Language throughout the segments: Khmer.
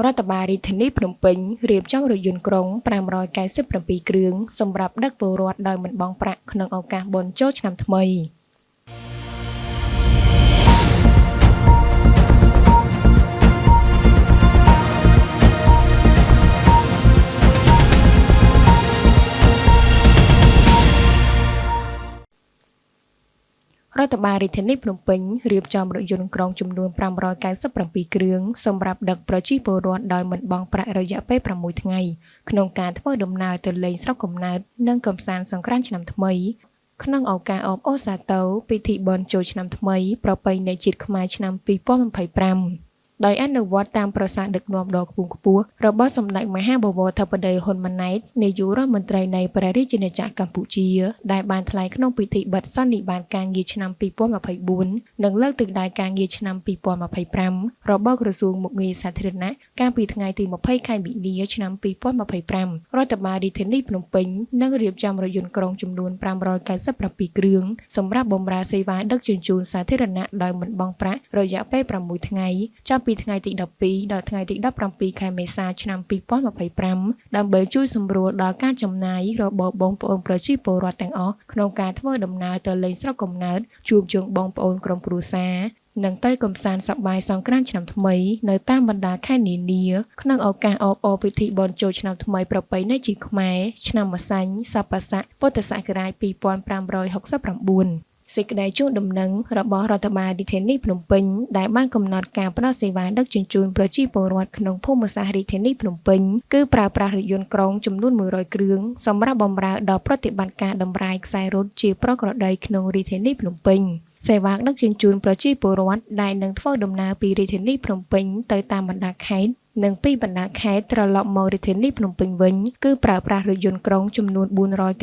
รัฐบาลរាជធានីភ្នំពេញរៀបចំរថយន្តក្រុង597គ្រឿងសម្រាប់ដឹកពលរដ្ឋដោយមិនបង់ប្រាក់ក្នុងឱកាសបុណ្យចូលឆ្នាំថ្មីរដ្ឋបាលរាជធានីភ្នំពេញរៀបចំរថយន្តក្រុងចំនួន597គ្រឿងសម្រាប់ដឹកប្រជាពលរដ្ឋដោយមិនបង់ប្រាក់រយៈពេល6ថ្ងៃក្នុងការធ្វើដំណើរទៅលេងស្រុកកំណើតនិងកម្សាន្តសង្ក្រាន្តឆ្នាំថ្មីក្នុងឱកាសអបអរសាទរពិធីបុណ្យចូលឆ្នាំថ្មីប្រពៃណីជាតិខ្មែរឆ្នាំ2025ដោយអនុវត្តតាមប្រសាសន៍ដឹកនាំដ៏ខ្ពង់ខ្ពស់របស់សម្ដេចមហាបវរធិបតីហ៊ុនម៉ាណែតនាយករដ្ឋមន្ត្រីនៃព្រះរាជាណាចក្រកម្ពុជាដែលបានថ្លែងក្នុងពិធីបិទសន្និបាតការងារឆ្នាំ2024និងលើកទឹកដៃការងារឆ្នាំ2025របស់ក្រសួងមុខងារសាធារណៈកាលពីថ្ងៃទី20ខែមីនាឆ្នាំ2025រដ្ឋបាលរាជធានីភ្នំពេញនឹងរៀបចំរថយន្តក្រុងចំនួន597គ្រឿងសម្រាប់បម្រើសេវាដឹកជញ្ជូនសាធារណៈដោយមិនបង់ប្រាក់រយៈពេល6ថ្ងៃចាប់ពីថ្ងៃទី12ដល់ថ្ងៃទី17ខែមេសាឆ្នាំ2025ដើម្បីជួយសម្រួលដល់ការចំណាយរបស់បងប្អូនប្រជាពលរដ្ឋទាំងអស់ក្នុងការធ្វើដំណើរទៅលេងស្រុកកំណើតជួបជុំបងប្អូនក្រុមគ្រួសារនិងទៅកម្សាន្តសប្បាយសង្ក្រាន្តឆ្នាំថ្មីនៅតាមបណ្ដាខេត្តនានាក្នុងឱកាសអបអរពិធីបុណ្យចូលឆ្នាំថ្មីប្រពៃណីជាតិខ្មែរឆ្នាំម្សាញ់សប្បស័កពុទ្ធសករាជ2569សេចក្តីជូនដំណឹងរបស់រដ្ឋបាលរាជធានីភ្នំពេញដែលបានកំណត់ការផ្តល់សេវាដឹកជញ្ជូនប្រជាពលរដ្ឋក្នុងភូមិសាស្ត្ររាជធានីភ្នំពេញគឺប្រើប្រាស់រថយន្តក្រុងចំនួន100គ្រឿងសម្រាប់បម្រើដល់ប្រតិបត្តិការដំរាយខ្សែរត់ជាប្រក្រតីក្នុងរាជធានីភ្នំពេញសេវាដឹកជញ្ជូនប្រជាពលរដ្ឋដែលនឹងធ្វើដំណើរពីរាជធានីភ្នំពេញទៅតាមបណ្ដាខេត្តនិងពីបណ្ដាខេត្តត្រឡប់មករាជធានីភ្នំពេញវិញគឺប្រើប្រាស់រថយន្តក្រុងចំនួន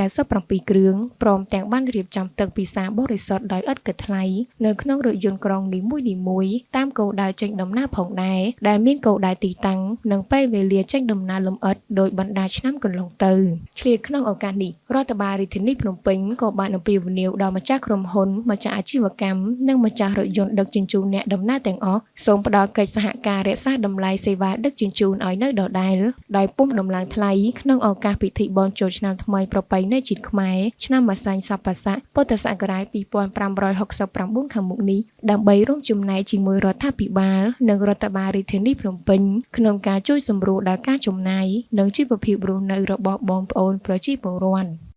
497គ្រឿងព្រមទាំងបានរៀបចំទឹកពិសាបរិសុទ្ធដោយឥតគិតថ្លៃនៅក្នុងរថយន្តក្រុងនីមួយៗតាមគោលដៅចេញដំណើរផងដែរដែលមានគោលដៅទីតាំងនិងពេលវេលាចេញដំណើរលម្អិតដោយបណ្ដាឆ្នាំកន្លងទៅឆ្លៀតក្នុងឱកាសនេះរដ្ឋបាលរាជធានីភ្នំពេញក៏បានអំពាវនាវដល់ម្ចាស់ក្រុមហ៊ុនម្ចាស់អាជីវកម្មនិងម្ចាស់រថយន្តដឹកជញ្ជូនអ្នកដំណើរទាំងអស់សូមផ្ដល់កិច្ចសហការរក្សាតម្លៃសេវាដឹកជញ្ជូនឲ្យនៅដដែលដោយពុំដំឡើងថ្លៃក្នុងឱកាសពិធីបុណ្យចូលឆ្នាំថ្មីប្រពៃណីជាតិខ្មែរឆ្នាំម្សាញ់សប្បស័កពុទ្ធសករាជ2569ខាងមុខនេះដើម្បីរួមចំណែកជាមួយរដ្ឋាភិបាលនិងរដ្ឋបាលរាជធានីភ្នំពេញក្នុងការជួយសម្រួលដល់ការចំណាយនិងជីវភាពរស់នៅរបស់បងប្អូនប្រជាពលរដ្ឋ